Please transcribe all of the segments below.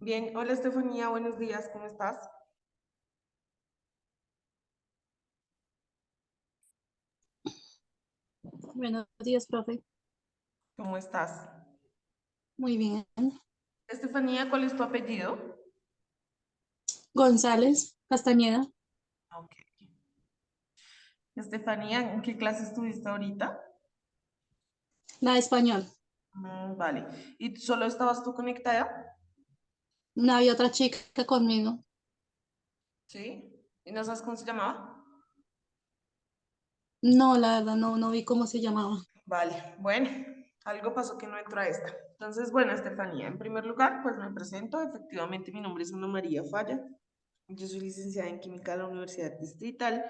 Bien, hola Estefanía, buenos días, ¿cómo estás? Buenos días, profe. ¿Cómo estás? Muy bien. Estefanía, ¿cuál es tu apellido? González, Castañeda, Ok. Estefanía, ¿en qué clase estuviste ahorita? la de español. Vale. ¿Y solo estabas tú conectada? No había otra chica conmigo. Sí. ¿Y no sabes cómo se llamaba? No, la verdad, no vi cómo se llamaba. Vale, bueno, algo pasó que no entró a esta. Entonces, bueno, Estefanía, en primer lugar, pues me presento. Efectivamente, mi nombre es Ana María Falla. Yo soy licenciada en Química de la Universidad Distrital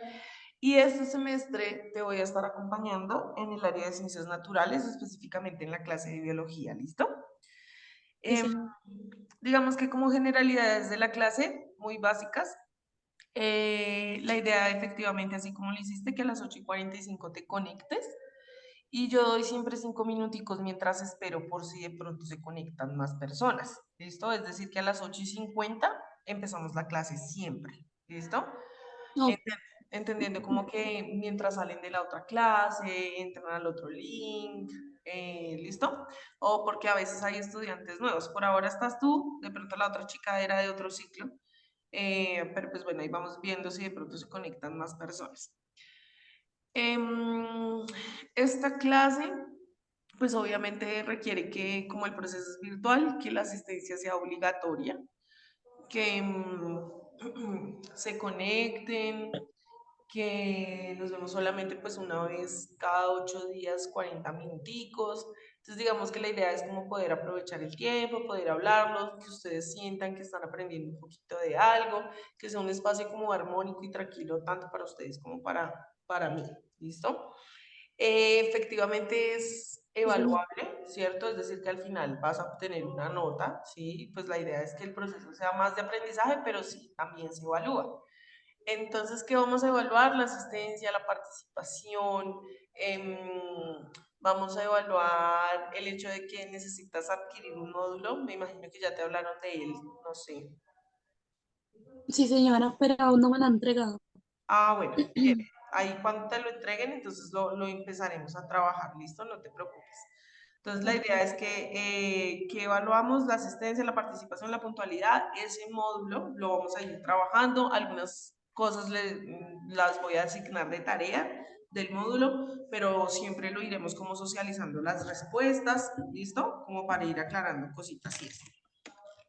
y este semestre te voy a estar acompañando en el área de Ciencias Naturales, específicamente en la clase de Biología, ¿listo? Sí, Em, señor. digamos que como generalidades de la clase, muy básicas, la idea efectivamente, así como lo hiciste, que a las 8:45 te conectes y yo doy siempre 5 minuticos mientras espero por si de pronto se conectan más personas. ¿Listo? Es decir, que a las 8:50 empezamos la clase siempre. ¿Listo? No, Enten- Entendiendo como que mientras salen de la otra clase, entran al otro link, ¿listo? O porque a veces hay estudiantes nuevos. Por ahora estás tú, de pronto la otra chica era de otro ciclo, pero pues bueno, ahí vamos viendo si de pronto se conectan más personas. Em, Esta clase, pues obviamente requiere que, como el proceso es virtual, que la asistencia sea obligatoria, que se conecten, que nos vemos solamente pues una vez cada 8 días, 40 minuticos. Entonces digamos que la idea es como poder aprovechar el tiempo, poder hablarlos, que ustedes sientan que están aprendiendo un poquito de algo, que sea un espacio como armónico y tranquilo tanto para ustedes como para mí. ¿Listo? Efectivamente es sí, señor. evaluable, ¿cierto? Es decir, que al final vas a obtener una nota, ¿sí? Pues la idea es que el proceso sea más de aprendizaje, pero sí, también se evalúa. Entonces, ¿qué vamos a evaluar? La asistencia, la participación, vamos a evaluar el hecho de que necesitas adquirir un módulo, me imagino que ya te hablaron de él, no sé. Sí, señora, pero aún no me la han entregado. Ah, bueno, bien. Ahí cuando te lo entreguen, entonces lo empezaremos a trabajar, ¿listo? No te preocupes. Entonces la Ok, idea es que evaluamos la asistencia, la participación, la puntualidad. Ese módulo lo vamos a ir trabajando. Algunas cosas las voy a asignar de tarea del módulo, pero siempre lo iremos como socializando las respuestas, ¿listo? Como para ir aclarando cositas y eso.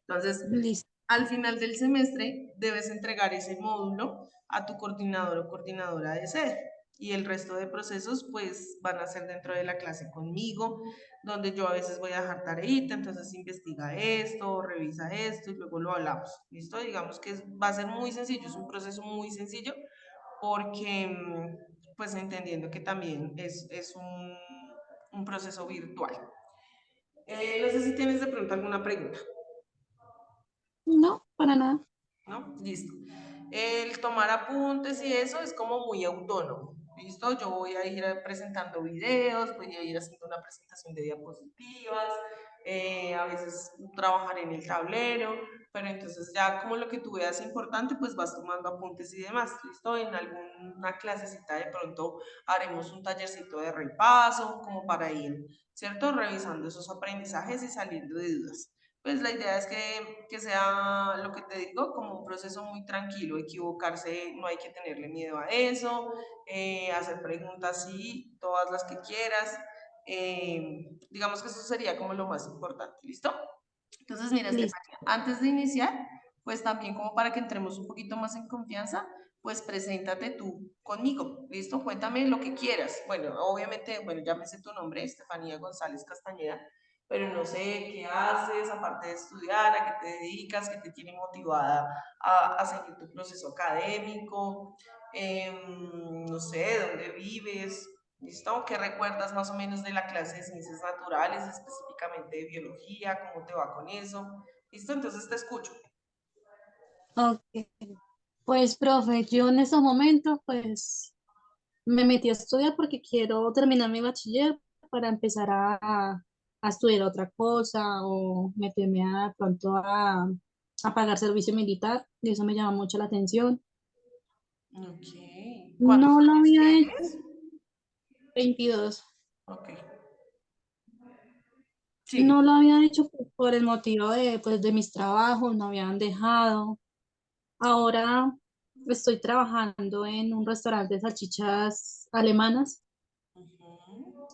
Entonces, listo, al final del semestre debes entregar ese módulo a tu coordinador o coordinadora de sede y el resto de procesos pues van a ser dentro de la clase conmigo, donde yo a veces voy a dejar tareita, entonces investiga esto, revisa esto y luego lo hablamos. ¿Listo? Digamos que va a ser muy sencillo, es un proceso muy sencillo porque pues entendiendo que también es un proceso virtual. No sé si tienes de pronto alguna pregunta. no, para nada. ¿No? Listo. El tomar apuntes y eso es como muy autónomo. ¿Listo? Yo voy a ir presentando videos, voy a ir haciendo una presentación de diapositivas, a veces trabajar en el tablero, pero entonces ya como lo que tú veas importante, pues vas tomando apuntes y demás. ¿Listo? En alguna clasecita de pronto haremos un tallercito de repaso, como para ir, ¿cierto? Revisando esos aprendizajes y saliendo de dudas. Pues la idea es que sea lo que te digo, como un proceso muy tranquilo, equivocarse, no hay que tenerle miedo a eso, hacer preguntas sí, todas las que quieras. Digamos que eso sería como lo más importante, ¿listo? Entonces, mira, Listo. Estefanía, antes de iniciar, pues también como para que entremos un poquito más en confianza, pues preséntate tú conmigo, ¿listo? Cuéntame lo que quieras. Bueno, obviamente, bueno, ya me sé tu nombre, Estefanía González Castañeda, pero no sé qué haces, aparte de estudiar, a qué te dedicas, qué te tiene motivada a seguir tu proceso académico, no sé, dónde vives, ¿listo? ¿Qué recuerdas más o menos de la clase de ciencias naturales, específicamente de biología? ¿Cómo te va con eso? ¿Listo? Entonces te escucho. Ok. Pues, profe, yo en estos momentos, pues, me metí a estudiar porque quiero terminar mi bachiller para empezar a estudiar otra cosa o meterme a pronto a pagar servicio militar, y eso me llama mucho la atención. Ok. ¿Cuántos No lo años había hecho. tienes? 22. Ok. No Sigue. lo había hecho por el motivo de, pues, de mis trabajos, no habían dejado. Ahora estoy trabajando en un restaurante de salchichas alemanas Ujú.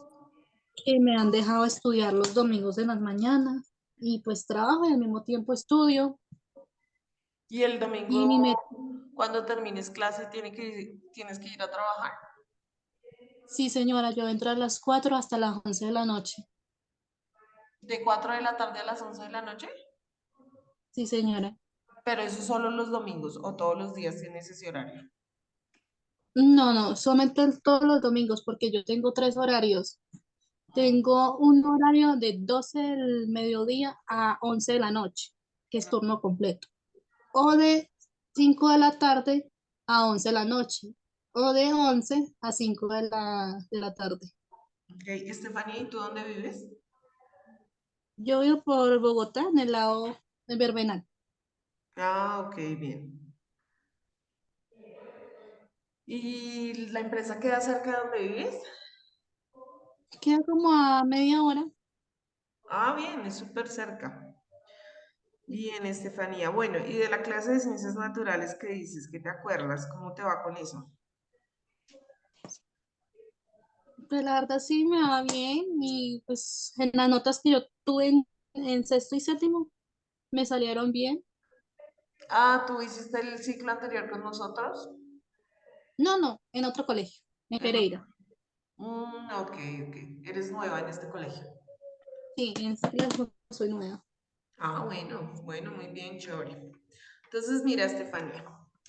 que me han dejado estudiar los domingos en las mañanas y pues trabajo y al mismo tiempo estudio. Y el Y mi meta, domingo, cuando termines clase, tienes que ir a trabajar. sí señora, yo entro a las 4 hasta las 11 de la noche. ¿De 4 de la tarde a las 11 de la noche? Sí señora. Pero eso solo los domingos o todos los días tienes ese horario. No, no, solamente todos los domingos porque yo tengo tres horarios. Tengo un horario de 12 del mediodía a 11 de la noche, que es turno completo. O de 5 de la tarde a 11 de la noche. O de 11 a 5 de la tarde. Ok, Estefanía, ¿y tú dónde vives? Yo vivo por Bogotá, en el lado de Verbenal. Ah, ok, bien. ¿Y la empresa queda cerca de donde vives? Queda como a media hora. Ah, bien, es súper cerca. Bien, Estefanía. Bueno, y de la clase de ciencias naturales que dices, ¿qué te acuerdas? ¿Cómo te va con eso? Pues la verdad sí me va bien y pues en las notas que yo tuve en sexto y séptimo me salieron bien. Ah, ¿tú hiciste el ciclo anterior con nosotros? No, no, en otro colegio, en En otro. Pereira. Ok, ok. Eres nueva en este colegio. Sí, en este colegio soy nueva. Ah, bueno, bueno, muy bien, chévere. Entonces, mira, Estefanía,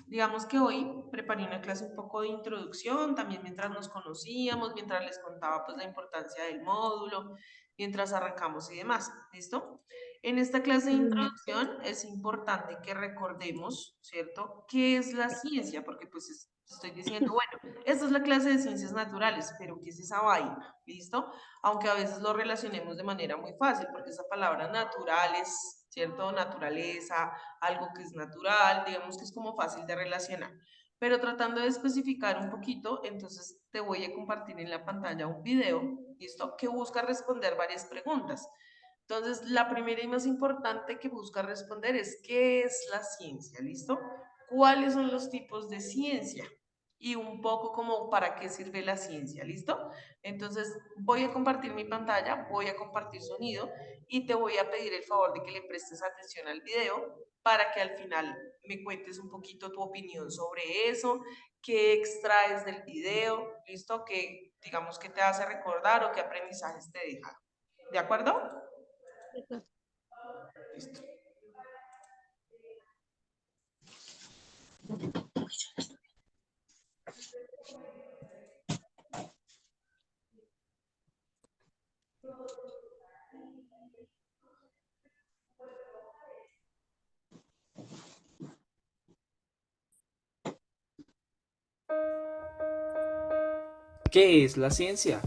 digamos que hoy preparé una clase un poco de introducción, también mientras nos conocíamos, mientras les contaba pues la importancia del módulo, mientras arrancamos y demás, ¿listo? En esta clase de introducción es importante que recordemos, ¿cierto?, qué es la ciencia, porque pues estoy diciendo, bueno, esta es la clase de ciencias naturales, pero ¿qué es esa vaina? ¿Listo? Aunque a veces lo relacionemos de manera muy fácil, porque esa palabra natural es, ¿cierto? Naturaleza, algo que es natural, digamos que es como fácil de relacionar. Pero tratando de especificar un poquito, entonces te voy a compartir en la pantalla un video, ¿listo? Que busca responder varias preguntas. Entonces, la primera y más importante que busca responder es ¿qué es la ciencia? ¿Listo? ¿Cuáles son los tipos de ciencia? Y un poco como para qué sirve la ciencia, ¿listo? Entonces, voy a compartir mi pantalla, voy a compartir sonido y te voy a pedir el favor de que le prestes atención al video para que al final me cuentes un poquito tu opinión sobre eso, qué extraes del video, ¿listo? Que digamos que te hace recordar o qué aprendizajes te deja. ¿De acuerdo? Listo. ¿Qué es la ciencia?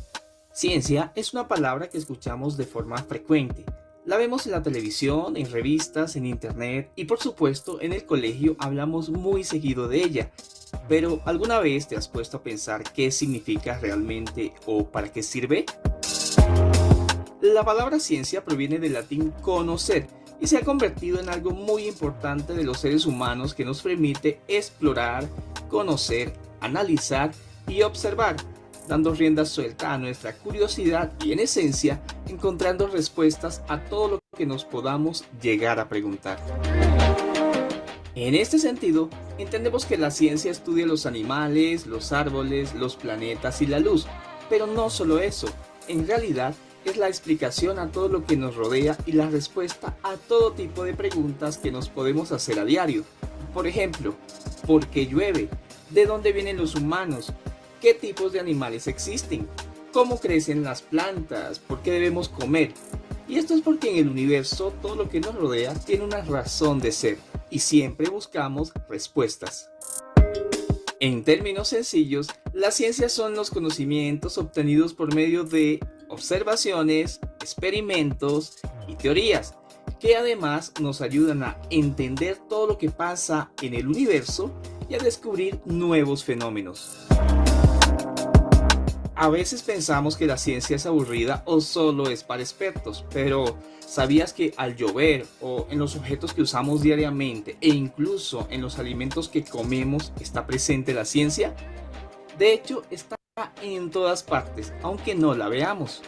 Ciencia es una palabra que escuchamos de forma frecuente. La vemos en la televisión, en revistas, en internet y por supuesto en el colegio hablamos muy seguido de ella. Pero ¿alguna vez te has puesto a pensar qué significa realmente o para qué sirve? La palabra ciencia proviene del latín conocer y se ha convertido en algo muy importante de los seres humanos que nos permite explorar, conocer, analizar y observar, dando rienda suelta a nuestra curiosidad y en esencia encontrando respuestas a todo lo que nos podamos llegar a preguntar. En este sentido, entendemos que la ciencia estudia los animales, los árboles, los planetas y la luz, pero no solo eso, en realidad es la explicación a todo lo que nos rodea y la respuesta a todo tipo de preguntas que nos podemos hacer a diario. Por ejemplo, ¿por qué llueve? ¿De dónde vienen los humanos? ¿Qué tipos de animales existen? ¿Cómo crecen las plantas? ¿Por qué debemos comer? Y esto es porque en el universo todo lo que nos rodea tiene una razón de ser y siempre buscamos respuestas. En términos sencillos, las ciencias son los conocimientos obtenidos por medio de observaciones, experimentos y teorías que además nos ayudan a entender todo lo que pasa en el universo y a descubrir nuevos fenómenos. A veces pensamos que la ciencia es aburrida o solo es para expertos, pero ¿sabías que al llover o en los objetos que usamos diariamente e incluso en los alimentos que comemos está presente la ciencia? De hecho, está en todas partes, aunque no la veamos.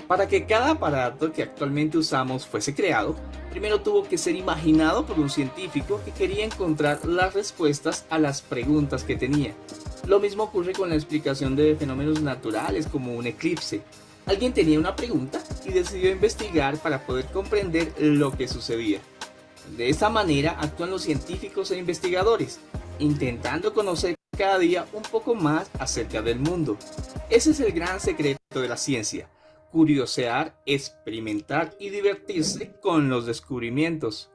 Para que cada aparato que actualmente usamos fuese creado, primero tuvo que ser imaginado por un científico que quería encontrar las respuestas a las preguntas que tenía. Lo mismo ocurre con la explicación de fenómenos naturales como un eclipse. Alguien tenía una pregunta y decidió investigar para poder comprender lo que sucedía. De esta manera actúan los científicos e investigadores, intentando conocer cada día un poco más acerca del mundo. Ese es el gran secreto de la ciencia: curiosear, experimentar y divertirse con los descubrimientos.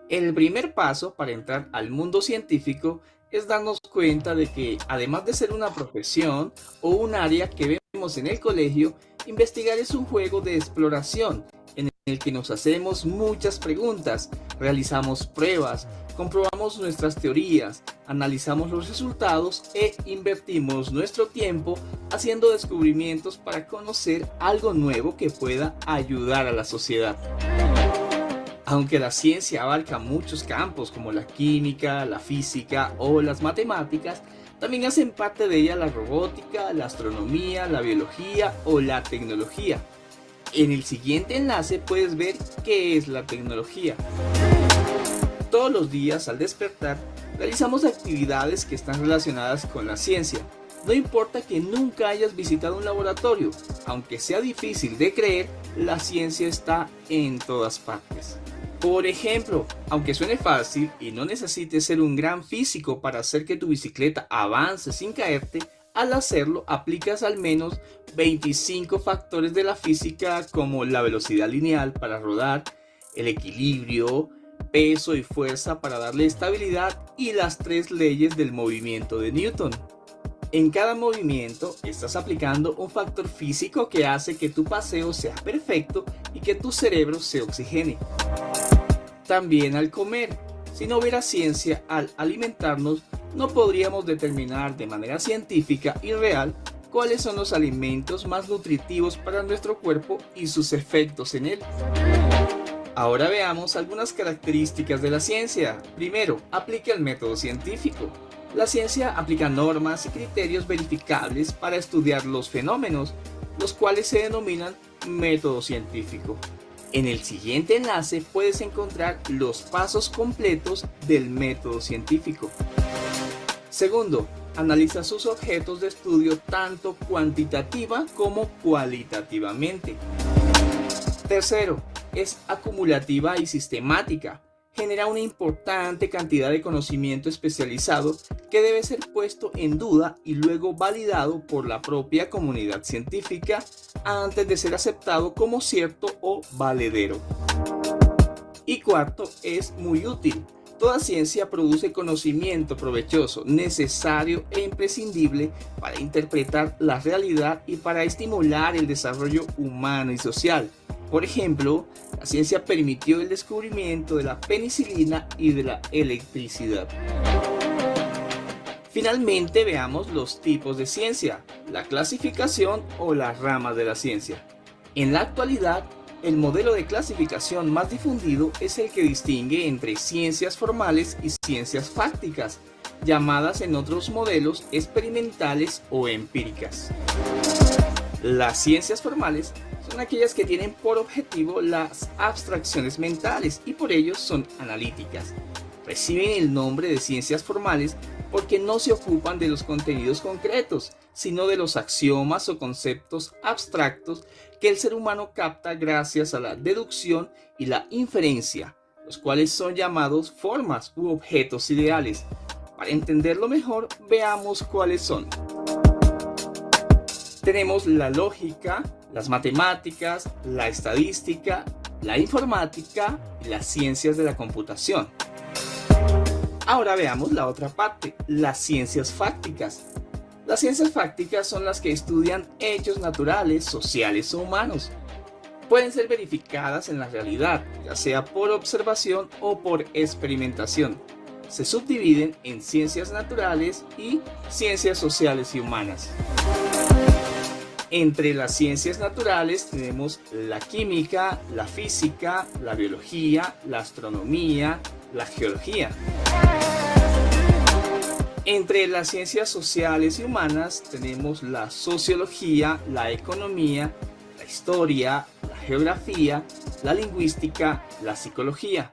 El primer paso para entrar al mundo científico es darnos cuenta de que, además de ser una profesión o un área que vemos en el colegio, investigar es un juego de exploración en el que nos hacemos muchas preguntas, realizamos pruebas, comprobamos nuestras teorías, analizamos los resultados e invertimos nuestro tiempo haciendo descubrimientos para conocer algo nuevo que pueda ayudar a la sociedad. Aunque la ciencia abarca muchos campos como la química, la física o las matemáticas, también hacen parte de ella la robótica, la astronomía, la biología o la tecnología. En el siguiente enlace puedes ver qué es la tecnología. Todos los días al despertar realizamos actividades que están relacionadas con la ciencia. No importa que nunca hayas visitado un laboratorio, aunque sea difícil de creer, la ciencia está en todas partes. Por ejemplo, aunque suene fácil y no necesites ser un gran físico para hacer que tu bicicleta avance sin caerte, al hacerlo aplicas al menos 25 factores de la física como la velocidad lineal para rodar, el equilibrio, peso y fuerza para darle estabilidad y las 3 leyes del movimiento de Newton. En cada movimiento estás aplicando un factor físico que hace que tu paseo sea perfecto y que tu cerebro se oxigene. También al comer. Si no hubiera ciencia al alimentarnos, no podríamos determinar de manera científica y real cuáles son los alimentos más nutritivos para nuestro cuerpo y sus efectos en él. Ahora veamos algunas características de la ciencia. Primero, aplica el método científico. La ciencia aplica normas y criterios verificables para estudiar los fenómenos, los cuales se denominan método científico. En el siguiente enlace puedes encontrar los pasos completos del método científico. Segundo, analiza sus objetos de estudio tanto cuantitativa como cualitativamente. Tercero, es acumulativa y sistemática. Genera una importante cantidad de conocimiento especializado que debe ser puesto en duda y luego validado por la propia comunidad científica antes de ser aceptado como cierto o valedero. Y cuarto, es muy útil. Toda ciencia produce conocimiento provechoso, necesario e imprescindible para interpretar la realidad y para estimular el desarrollo humano y social. Por ejemplo, la ciencia permitió el descubrimiento de la penicilina y de la electricidad. Finalmente, veamos los tipos de ciencia, la clasificación o las ramas de la ciencia. En la actualidad, el modelo de clasificación más difundido es el que distingue entre ciencias formales y ciencias fácticas, llamadas en otros modelos experimentales o empíricas. Las ciencias formales son aquellas que tienen por objetivo las abstracciones mentales y por ello son analíticas. Reciben el nombre de ciencias formales porque no se ocupan de los contenidos concretos, sino de los axiomas o conceptos abstractos que el ser humano capta gracias a la deducción y la inferencia, los cuales son llamados formas u objetos ideales. Para entenderlo mejor, veamos cuáles son. Tenemos la lógica, las matemáticas, la estadística, la informática y las ciencias de la computación. Ahora veamos la otra parte, las ciencias fácticas. Las ciencias fácticas son las que estudian hechos naturales, sociales o humanos. Pueden ser verificadas en la realidad, ya sea por observación o por experimentación. Se subdividen en ciencias naturales y ciencias sociales y humanas. Entre las ciencias naturales tenemos la química, la física, la biología, la astronomía, la geología. Entre las ciencias sociales y humanas tenemos la sociología, la economía, la historia, la geografía, la lingüística, la psicología.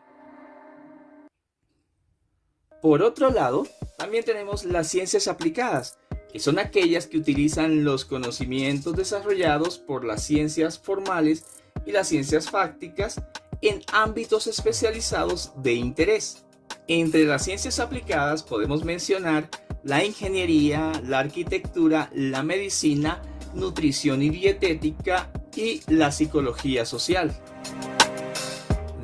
Por otro lado, también tenemos las ciencias aplicadas, que son aquellas que utilizan los conocimientos desarrollados por las ciencias formales y las ciencias fácticas en ámbitos especializados de interés. Entre las ciencias aplicadas podemos mencionar la ingeniería, la arquitectura, la medicina, nutrición y dietética y la psicología social.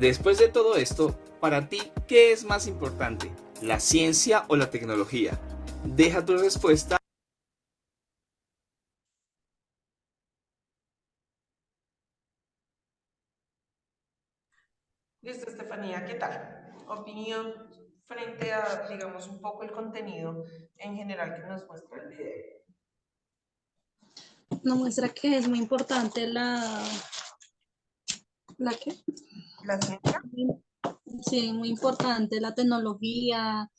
Después de todo esto, para ti, ¿qué es más importante? ¿La ciencia o la tecnología? Deja tu respuesta. Listo, Estefanía, ¿qué tal? Opinión frente a, digamos, un poco el contenido en general que nos muestra el video. Nos muestra que es muy importante ¿la qué? La ciencia. Sí, muy importante la tecnología,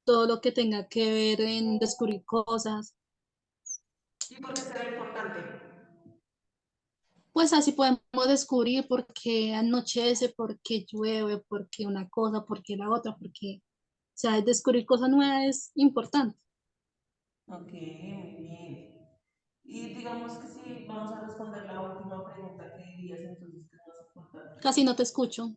todo lo que tenga que ver en descubrir cosas. ¿Y por qué será importante? Pues así podemos descubrir por qué anochece, por qué llueve, por qué una cosa, por qué la otra, porque, o sea, descubrir cosas nuevas es importante. Ok, muy bien. Y digamos que si vamos a responder la última pregunta, ¿qué dirías entonces que es más importante? Casi no te escucho.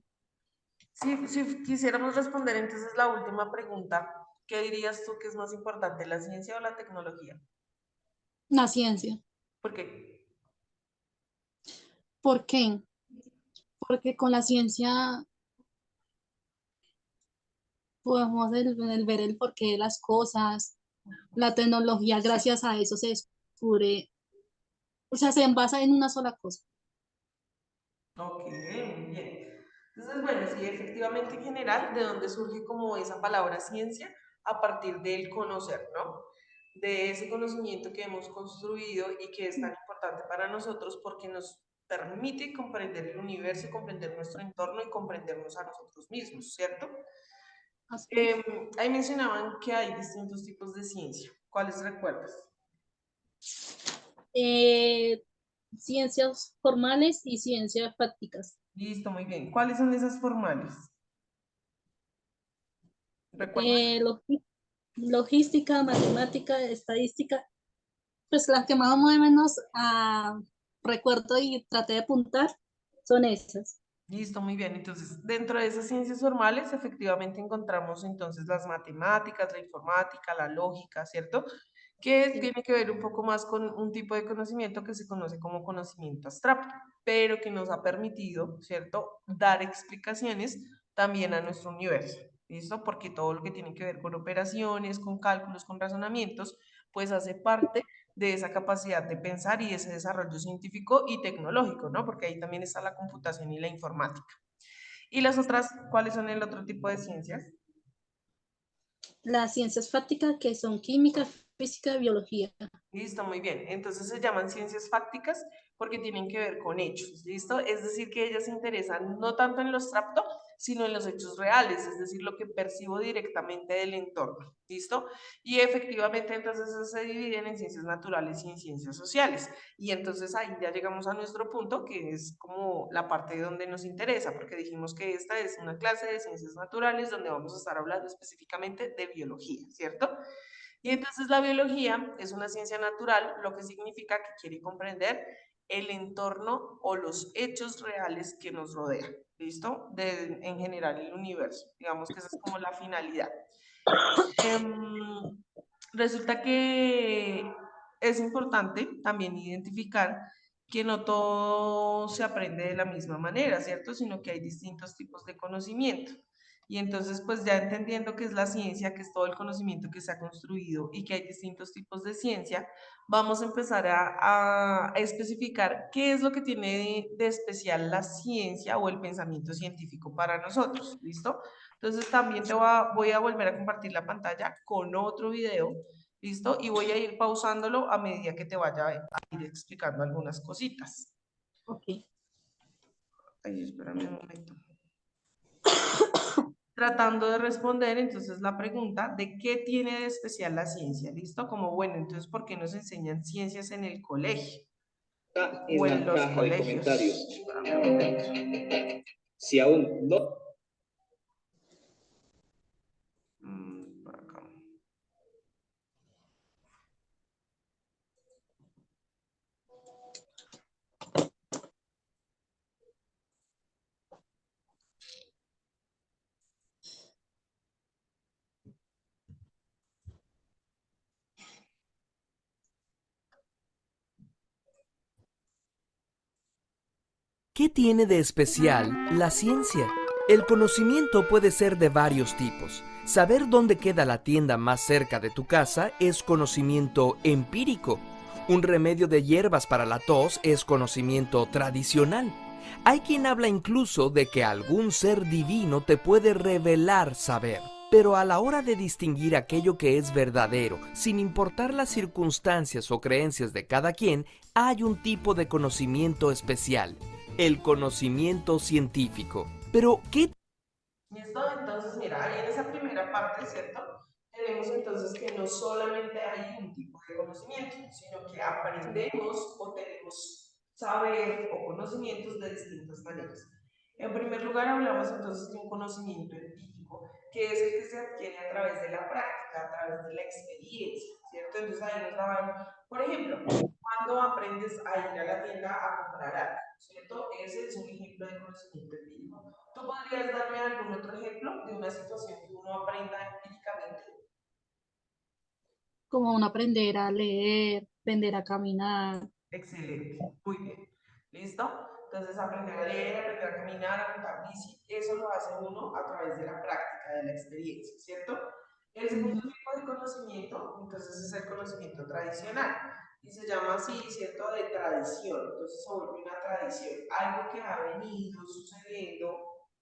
Si quisiéramos responder entonces la última pregunta, ¿qué dirías tú que es más importante, la ciencia o la tecnología? La ciencia. ¿Por qué? ¿Por qué? Porque con la ciencia podemos el ver el porqué de las cosas. La tecnología, gracias a eso, se descubre, o sea, se basa en una sola cosa. Ok, muy bien. Entonces, bueno, sí, efectivamente en general, ¿de dónde surge como esa palabra ciencia? A partir del conocer, ¿no? De ese conocimiento que hemos construido y que es tan importante para nosotros porque nos permite comprender el universo, comprender nuestro entorno y comprendernos a nosotros mismos, ¿cierto? Así es. Ahí mencionaban que hay distintos tipos de ciencia. ¿Cuáles recuerdas? Eh, ciencias formales y ciencias prácticas. Listo, muy bien. ¿Cuáles son esas formales? ¿Recuerdas? Eh, logística, matemática, estadística, pues las que más o menos recuerdo y traté de apuntar son esas. Listo, muy bien. Entonces, dentro de esas ciencias formales, efectivamente encontramos entonces las matemáticas, la informática, la lógica, ¿cierto? Que Sí. tiene que ver un poco más con un tipo de conocimiento que se conoce como conocimiento abstracto, pero que nos ha permitido, ¿cierto?, dar explicaciones también a nuestro universo, ¿listo? Porque todo lo que tiene que ver con operaciones, con cálculos, con razonamientos, pues hace parte de esa capacidad de pensar y ese desarrollo científico y tecnológico, ¿no? Porque ahí también está la computación y la informática. ¿Y las otras, cuáles son el otro tipo de ciencias? Las ciencias prácticas que son química, física y biología. Listo, muy bien. Entonces se llaman ciencias fácticas porque tienen que ver con hechos, ¿listo? Es decir, que ellas se interesan no tanto en lo abstracto, sino en los hechos reales, es decir, lo que percibo directamente del entorno, ¿listo? Y efectivamente entonces se dividen en ciencias naturales y en ciencias sociales. Y entonces ahí ya llegamos a nuestro punto, que es como la parte donde nos interesa, porque dijimos que esta es una clase de ciencias naturales donde vamos a estar hablando específicamente de biología, ¿cierto? Y entonces la biología es una ciencia natural, lo que significa que quiere comprender el entorno o los hechos reales que nos rodean, ¿listo? En general el universo. Digamos que esa es como la finalidad. Em, Resulta que es importante también identificar que no todo se aprende de la misma manera, ¿cierto? Sino que hay distintos tipos de conocimiento. Y entonces, pues ya entendiendo qué es la ciencia, que es todo el conocimiento que se ha construido y que hay distintos tipos de ciencia, vamos a empezar a especificar qué es lo que tiene de especial la ciencia o el pensamiento científico para nosotros, ¿listo? Entonces también voy a volver a compartir la pantalla con otro video, ¿listo? Y voy a ir pausándolo a medida que te vaya a ir explicando algunas cositas. Ok. Ay, espérame un momento. Tratando de responder entonces la pregunta de qué tiene de especial la ciencia, ¿listo? Como bueno, entonces, ¿por qué nos enseñan ciencias en el colegio? O en los colegios. Espérame un momento. Si aún no... Por acá. ¿Qué tiene de especial la ciencia? El conocimiento puede ser de varios tipos. Saber dónde queda la tienda más cerca de tu casa es conocimiento empírico. Un remedio de hierbas para la tos es conocimiento tradicional. Hay quien habla incluso de que algún ser divino te puede revelar saber. Pero a la hora de distinguir aquello que es verdadero, sin importar las circunstancias o creencias de cada quien, hay un tipo de conocimiento especial. El conocimiento científico. Pero, ¿qué? ¿Listo? Entonces, mira, ahí en esa primera parte, ¿cierto? Tenemos entonces que no solamente hay un tipo de conocimiento, sino que aprendemos o tenemos saber o conocimientos de distintas maneras. En primer lugar, hablamos entonces de un conocimiento empírico, que es el que se adquiere a través de la práctica, a través de la experiencia, ¿cierto? Entonces ahí nos daban, por ejemplo, cuando aprendes a ir a la tienda a comprar algo, ¿cierto? Ese es un ejemplo de conocimiento empírico. ¿Tú podrías darme algún otro ejemplo de una situación que uno aprenda empíricamente? Como uno aprender a leer, aprender a caminar. Excelente, muy bien. ¿Listo? Entonces, aprender a leer, aprender a caminar, a montar bici, eso lo hace uno a través de la práctica, de la experiencia, ¿cierto? El segundo Ujú. tipo de conocimiento, entonces, es el conocimiento tradicional. Y se llama así, ¿cierto? De tradición. Entonces, se vuelve una tradición, algo que ha venido sucediendo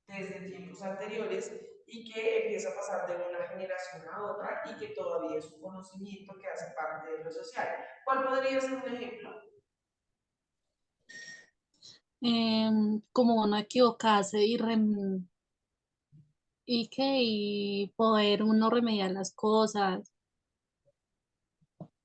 desde tiempos anteriores y que empieza a pasar de una generación a otra y que todavía es un conocimiento que hace parte de lo social. ¿Cuál podría ser un ejemplo? Como no equivocarse y poder uno remediar las cosas.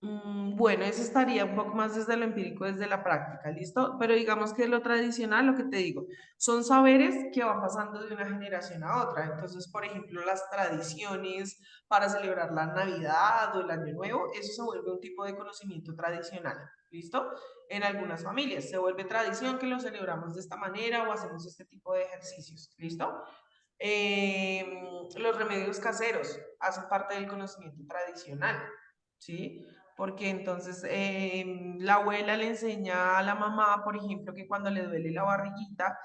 Bueno, eso estaría un poco más desde lo empírico, desde la práctica, ¿listo? Pero digamos que lo tradicional, lo que te digo, son saberes que van pasando de una generación a otra. Entonces, por ejemplo, las tradiciones para celebrar la Navidad o el Año Nuevo, eso se vuelve un tipo de conocimiento tradicional, ¿listo? En algunas familias se vuelve tradición que lo celebramos de esta manera o hacemos este tipo de ejercicios, ¿listo? Eh, los remedios caseros hacen parte del conocimiento tradicional, ¿sí? Porque entonces la abuela le enseña a la mamá, por ejemplo, que cuando le duele la barriguita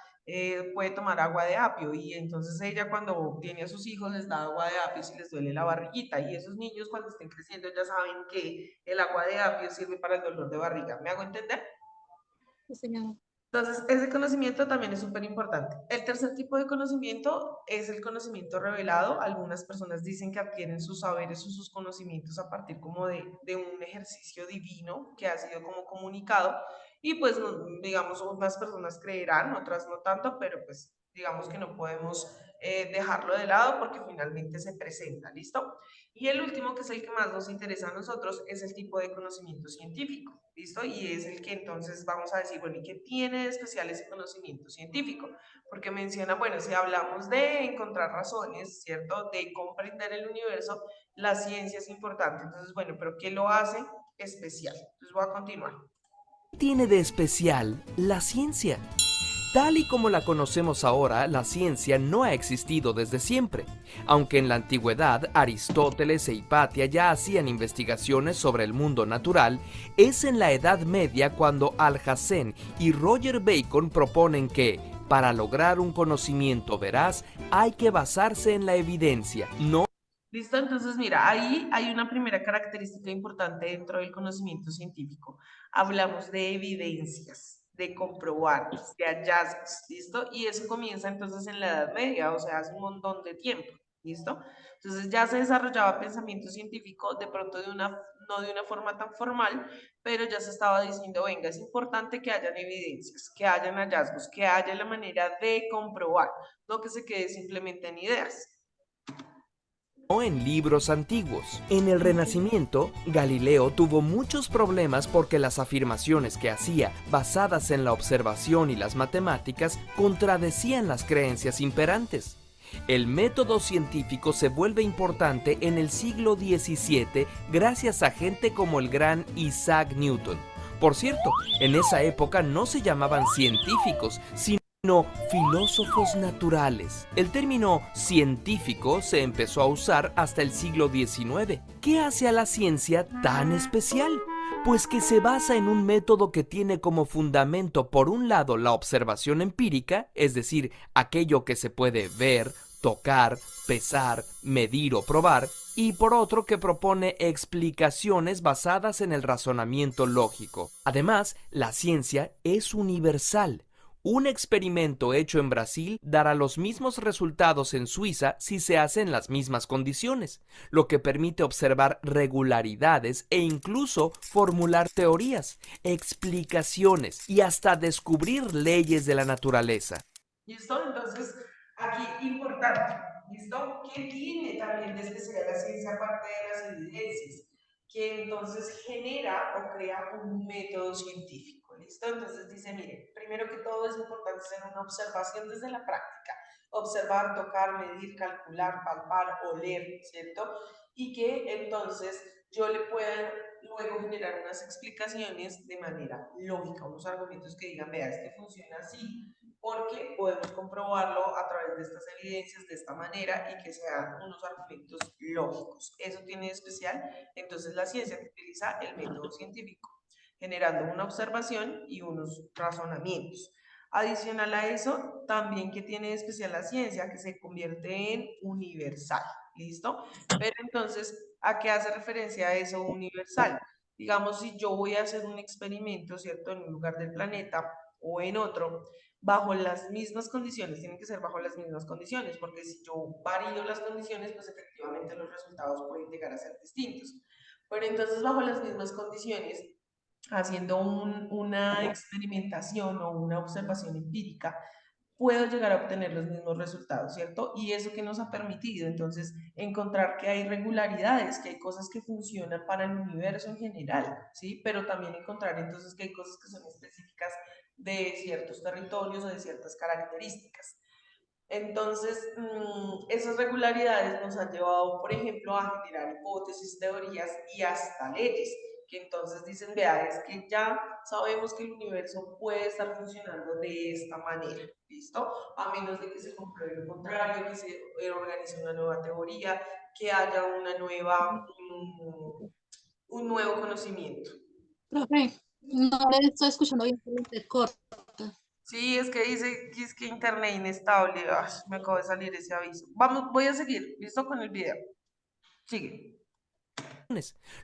puede tomar agua de apio y entonces ella cuando tiene a sus hijos les da agua de apio si les duele la barriguita y esos niños cuando estén creciendo ya saben que el agua de apio sirve para el dolor de barriga. ¿Me hago entender? Sí, señora. Entonces, ese conocimiento también es súper importante. El tercer tipo de conocimiento es el conocimiento revelado. Algunas personas dicen que adquieren sus saberes o sus conocimientos a partir como de un ejercicio divino que ha sido como comunicado. Y pues, digamos, unas personas creerán, otras no tanto, pero pues digamos que no podemos dejarlo de lado porque finalmente se presenta, ¿listo? Y el último, que es el que más nos interesa a nosotros, es el tipo de conocimiento científico, ¿listo? Y es el que entonces vamos a decir, bueno, ¿y qué tiene de especial ese conocimiento científico? Porque menciona, bueno, si hablamos de encontrar razones, ¿cierto? De comprender el universo, la ciencia es importante. Entonces, bueno, pero ¿qué lo hace especial? Entonces voy a continuar. ¿Qué tiene de especial la ciencia? Tal y como la conocemos ahora, la ciencia no ha existido desde siempre. Aunque en la antigüedad Aristóteles e Hipatia ya hacían investigaciones sobre el mundo natural, es en la Edad Media cuando Alhazen y Roger Bacon proponen que Para lograr un conocimiento veraz, hay que basarse en la evidencia, no ¿Listo? Entonces, mira, ahí hay una primera característica importante dentro del conocimiento científico. Hablamos de evidencias, de comprobar, de hallazgos, ¿listo? Y eso comienza entonces en la Edad Media, o sea, hace un montón de tiempo, ¿listo? Entonces ya se desarrollaba pensamiento científico de pronto no de una forma tan formal, pero ya se estaba diciendo, venga, es importante que hayan evidencias, que hayan hallazgos, que haya la manera de comprobar, no que se quede simplemente en ideas. en libros antiguos. En el Renacimiento, Galileo tuvo muchos problemas porque las afirmaciones que hacía, basadas en la observación y las matemáticas, contradecían las creencias imperantes. El método científico se vuelve importante en el siglo XVII gracias a gente como el gran Isaac Newton. Por cierto, en esa época no se llamaban científicos, sino filósofos naturales. El término científico se empezó a usar hasta el siglo XIX. ¿Qué hace a la ciencia tan especial? Pues que se basa en un método que tiene como fundamento, por un lado, la observación empírica, es decir, aquello que se puede ver, tocar, pesar, medir o probar, y por otro que propone explicaciones basadas en el razonamiento lógico. Además, la ciencia es universal. Un experimento hecho en Brasil dará los mismos resultados en Suiza si se hace en las mismas condiciones, lo que permite observar regularidades e incluso formular teorías, explicaciones y hasta descubrir leyes de la naturaleza. ¿Listo? Entonces, aquí importante, ¿listo? ¿Qué tiene también de especial la ciencia aparte de las evidencias? Que entonces genera o crea un método científico, ¿listo? Entonces dice, mire, primero que todo es importante hacer una observación desde la práctica, observar, tocar, medir, calcular, palpar, oler, ¿cierto? Y que entonces yo le pueda luego generar unas explicaciones de manera lógica, unos argumentos que digan, vea, esto funciona así, porque podemos comprobarlo a través de estas evidencias de esta manera y que sean unos argumentos lógicos. Eso tiene de especial entonces la ciencia que utiliza el método científico, generando una observación y unos razonamientos. Adicional a eso, también que tiene de especial la ciencia, que se convierte en universal, ¿listo? Pero entonces, ¿a qué hace referencia eso universal? Digamos, si yo voy a hacer un experimento, ¿cierto? En un lugar del planeta o en otro, bajo las mismas condiciones, tienen que ser bajo las mismas condiciones, porque si yo varío las condiciones, pues efectivamente los resultados pueden llegar a ser distintos. Pero entonces bajo las mismas condiciones, haciendo una experimentación o una observación empírica, puedo llegar a obtener los mismos resultados, ¿cierto? Y eso que nos ha permitido, entonces, encontrar que hay regularidades, que hay cosas que funcionan para el universo en general, ¿sí? Pero también encontrar entonces que hay cosas que son específicas de ciertos territorios o de ciertas características. Entonces, esas regularidades nos han llevado, por ejemplo, a generar hipótesis, teorías y hasta leyes, que entonces dicen, vea, es que ya sabemos que el universo puede estar funcionando de esta manera, ¿listo? A menos de que se compruebe lo contrario, que se organice una nueva teoría, que haya un nuevo conocimiento. Profe, no le estoy escuchando bien, se corta. Sí, es que dice que es que internet inestable. Ay, me acabo de salir ese aviso. Vamos, voy a seguir. ¿Listo con el video? Sigue.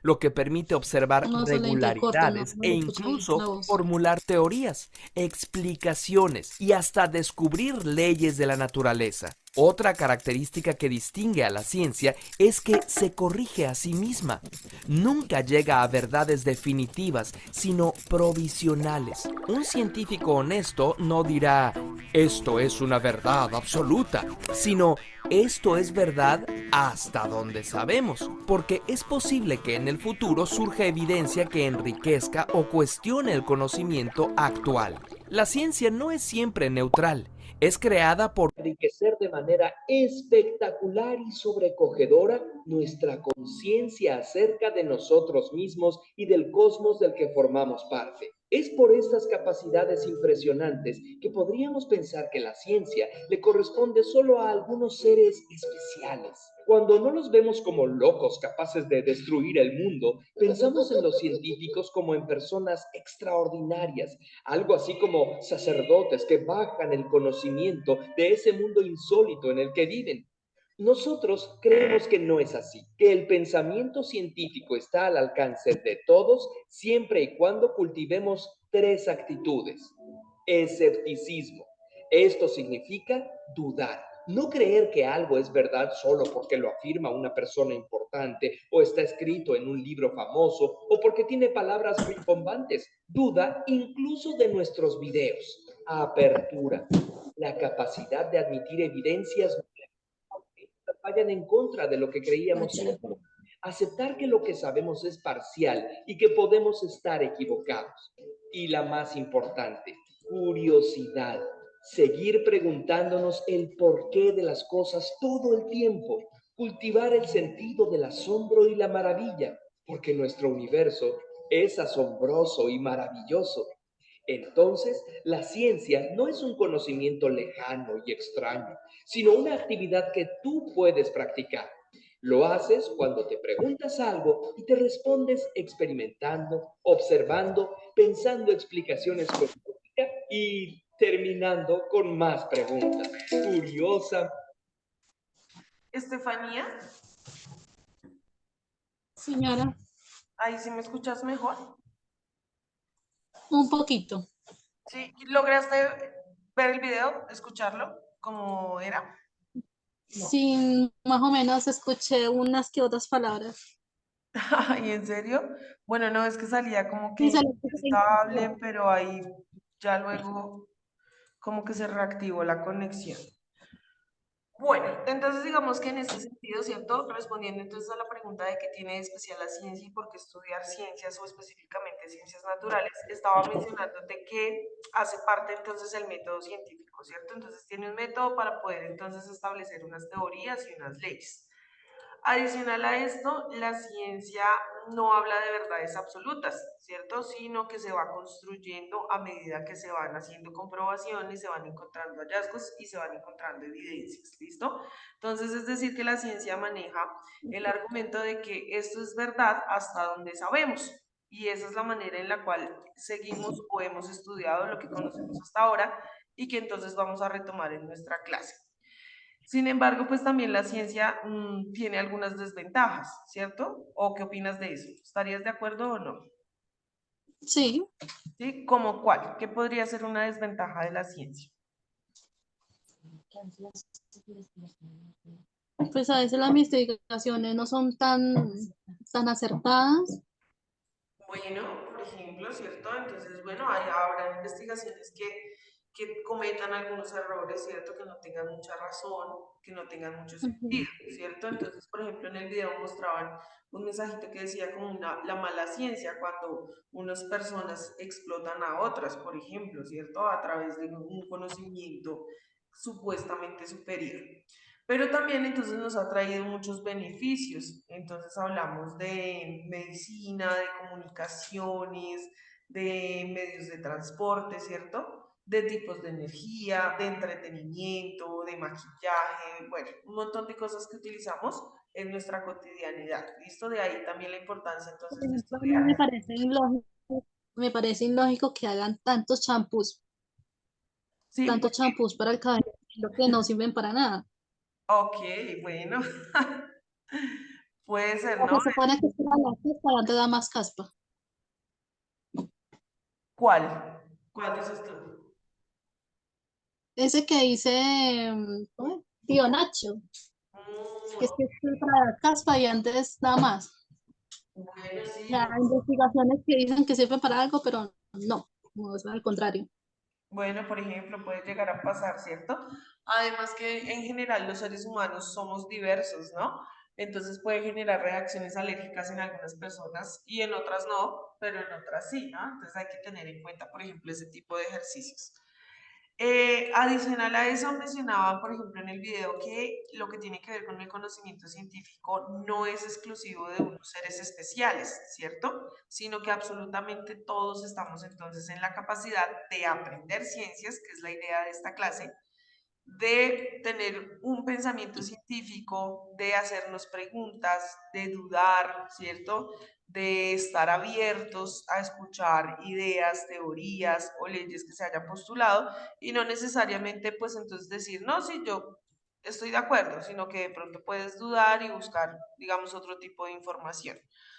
Lo que permite observar No se le intercorta, no, regularidades no e le escucha bien incluso la voz. formular teorías, explicaciones y hasta descubrir leyes de la naturaleza. Otra característica que distingue a la ciencia es que se corrige a sí misma. Nunca llega a verdades definitivas, sino provisionales. Un científico honesto no dirá, esto es una verdad absoluta, sino, esto es verdad hasta donde sabemos, porque es posible que en el futuro surja evidencia que enriquezca o cuestione el conocimiento actual. La ciencia no es siempre neutral, es creada por enriquecer de manera espectacular y sobrecogedora nuestra conciencia acerca de nosotros mismos y del cosmos del que formamos parte. Es por estas capacidades impresionantes que podríamos pensar que la ciencia le corresponde solo a algunos seres especiales. Cuando no los vemos como locos capaces de destruir el mundo, pensamos en los científicos como en personas extraordinarias, algo así como sacerdotes que bajan el conocimiento de ese mundo insólito en el que viven. Nosotros creemos que no es así, que el pensamiento científico está al alcance de todos siempre y cuando cultivemos tres actitudes. Escepticismo. Esto significa dudar, no creer que algo es verdad solo porque lo afirma una persona importante o está escrito en un libro famoso o porque tiene palabras rimbombantes. Duda incluso de nuestros videos. Apertura. La capacidad de admitir evidencias vayan en contra de lo que creíamos seguro. Aceptar que lo que sabemos es parcial y que podemos estar equivocados. Y la más importante, curiosidad. Seguir preguntándonos el porqué de las cosas todo el tiempo. Cultivar el sentido del asombro y la maravilla, porque nuestro universo es asombroso y maravilloso. Entonces, la ciencia no es un conocimiento lejano y extraño, sino una actividad que tú puedes practicar. Lo haces cuando te preguntas algo y te respondes experimentando, observando, pensando explicaciones con lógica y terminando con más preguntas. Curiosa. Estefanía, Señora, ahí sí me escuchas mejor. un poquito. ¿Sí? ¿Lograste ver el video, escucharlo como era? Sí, más o menos escuché unas que otras palabras. ¿Y en serio? Bueno, no, es que salía como que Sí, salió inestable, pero ahí ya luego como que se reactivó la conexión. Bueno, entonces digamos que en ese sentido, ¿cierto? Respondiendo entonces a la pregunta de qué tiene de especial la ciencia y por qué estudiar ciencias o específicamente ciencias naturales, estaba mencionándote que hace parte entonces el método científico, ¿cierto? Entonces tiene un método para poder entonces establecer unas teorías y unas leyes. Adicional a esto, la ciencia no habla de verdades absolutas, ¿cierto? Sino que se va construyendo a medida que se van haciendo comprobaciones, se van encontrando hallazgos y se van encontrando evidencias, ¿listo? Entonces, es decir, que la ciencia maneja el argumento de que esto es verdad hasta donde sabemos. Y esa es la manera en la cual seguimos o hemos estudiado lo que conocemos hasta ahora y que entonces vamos a retomar en nuestra clase. Sin embargo, pues también la ciencia tiene algunas desventajas, ¿cierto? ¿O qué opinas de eso? ¿Estarías de acuerdo o no? Sí, ¿Sí? ¿Cómo cuál? ¿Qué podría ser una desventaja de la ciencia? pues a veces las investigaciones no son tan acertadas. Bueno, por ejemplo, ¿cierto? Entonces, bueno, habrá investigaciones que cometan algunos errores, ¿cierto? Que no tengan mucha razón, que no tengan mucho Ujú. sentido, ¿cierto? Entonces, por ejemplo, en el video mostraban un mensajito que decía como la mala ciencia, cuando unas personas explotan a otras, por ejemplo, ¿cierto? A través de un conocimiento supuestamente superior. Pero también entonces nos ha traído muchos beneficios. Entonces hablamos de medicina, de comunicaciones, de medios de transporte, ¿cierto? De tipos de energía, de entretenimiento, de maquillaje, bueno, un montón de cosas que utilizamos en nuestra cotidianidad. ¿Listo? De ahí también la importancia Por entonces de ejemplo, a mí estudiar. me parece ilógico que hagan Sí, tantos champús para el cabello, lo que no sirven para nada. ok, bueno, puede ser, O ¿no? se supone que es para la caspa, te da más caspa. ¿Cuál? ¿Cuál dices tú? Ese que dice, ¿cómo es? Tío Nacho, que es Mm, que es para la caspa y antes nada más. bueno, O sí, sea, hay investigaciones que dicen que sirven para algo, pero no es al contrario. bueno, por ejemplo, puede llegar a pasar, ¿cierto? Además que en general los seres humanos somos diversos, ¿no? Entonces puede generar reacciones alérgicas en algunas personas y en otras no, pero en otras sí, ¿no? Entonces hay que tener en cuenta, por ejemplo, ese tipo de ejercicios. Adicional a eso, mencionaba, por ejemplo, en el video que lo que tiene que ver con el conocimiento científico no es exclusivo de unos seres especiales, ¿cierto? Sino que absolutamente todos estamos entonces en la capacidad de aprender ciencias, que es la idea de esta clase, de tener un pensamiento científico, de hacernos preguntas, de dudar, ¿cierto? De estar abiertos a escuchar ideas, teorías o leyes que se hayan postulado y no necesariamente pues entonces decir, no, sí, yo estoy de acuerdo, sino que de pronto puedes dudar y buscar, digamos, otro tipo de información.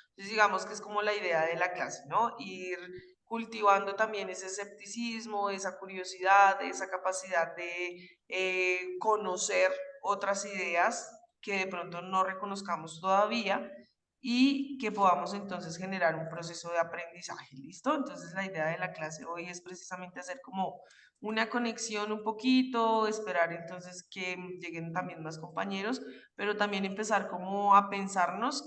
Entonces, digamos que es como la idea de la clase, ¿no? Ir cultivando también ese escepticismo, esa curiosidad, esa capacidad de conocer otras ideas que de pronto no reconozcamos todavía y que podamos entonces generar un proceso de aprendizaje, ¿listo? Entonces la idea de la clase hoy es precisamente hacer como una conexión un poquito, esperar entonces que lleguen también más compañeros, pero también empezar como a pensarnos